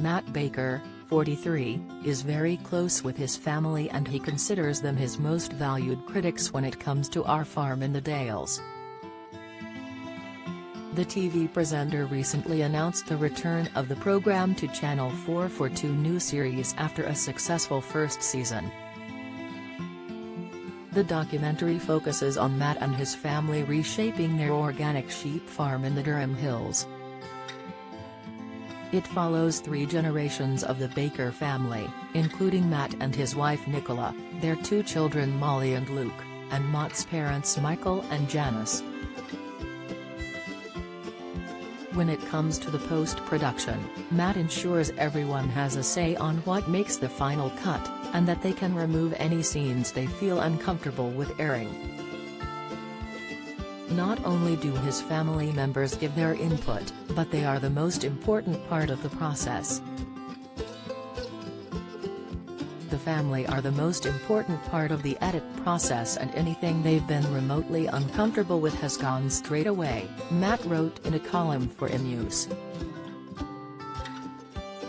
Matt Baker, 43, is very close with his family and he considers them his most valued critics when it comes to Our Farm in the Dales. The TV presenter recently announced the return of the program to Channel 4 for 2 new series after a successful first season. The documentary focuses on Matt and his family reshaping their organic sheep farm in the Durham Hills. It follows 3 generations of the Baker family, including Matt and his wife Nicola, their 2 children Molly and Luke, and Matt's parents Michael and Janice. When it comes to the post-production, Matt ensures everyone has a say on what makes the final cut, and that they can remove any scenes they feel uncomfortable with airing. Not only do his family members give their input, but they are the most important part of the process. The family are the most important part of the edit process and anything they've been remotely uncomfortable with has gone straight away, Matt wrote in a column for InNews.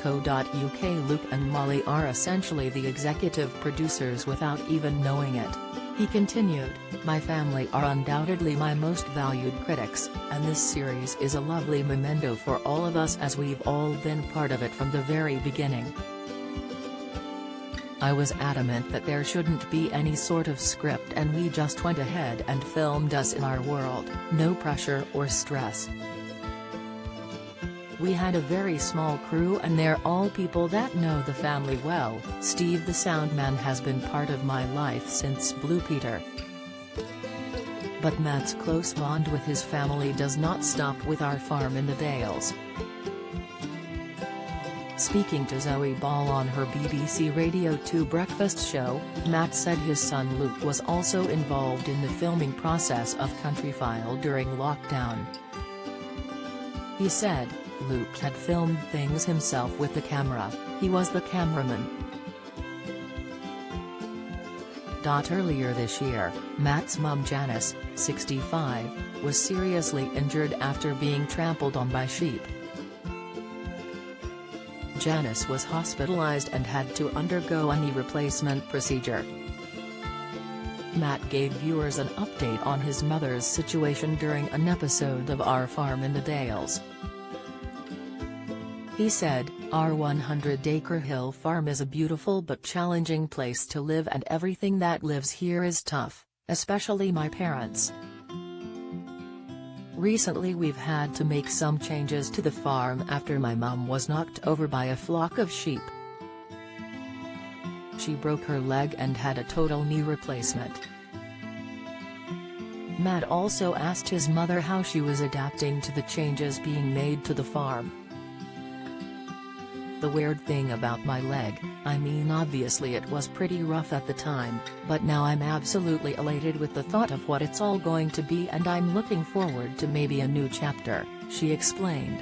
Co.uk Luke and Molly are essentially the executive producers without even knowing it. He continued, "My family are undoubtedly my most valued critics, and this series is a lovely memento for all of us as we've all been part of it from the very beginning. I was adamant that there shouldn't be any sort of script and we just went ahead and filmed us in our world, no pressure or stress. We had a very small crew and they're all people that know the family well. Steve the soundman has been part of my life since Blue Peter." But Matt's close bond with his family does not stop with Our Farm in the Dales. Speaking to Zoe Ball on her BBC Radio 2 breakfast show, Matt said his son Luke was also involved in the filming process of Countryfile during lockdown. He said, "Luke had filmed things himself with the camera, he was the cameraman." Earlier this year, Matt's mum Janice, 65, was seriously injured after being trampled on by sheep. Janice was hospitalized and had to undergo a knee replacement procedure. Matt gave viewers an update on his mother's situation during an episode of Our Farm in the Dales. He said, "Our 100-acre hill farm is a beautiful but challenging place to live and everything that lives here is tough, especially my parents. Recently we've had to make some changes to the farm after my mum was knocked over by a flock of sheep. She broke her leg and had a total knee replacement." Matt also asked his mother how she was adapting to the changes being made to the farm. "The weird thing about my leg, I mean obviously it was pretty rough at the time, but now I'm absolutely elated with the thought of what it's all going to be and I'm looking forward to maybe a new chapter," she explained.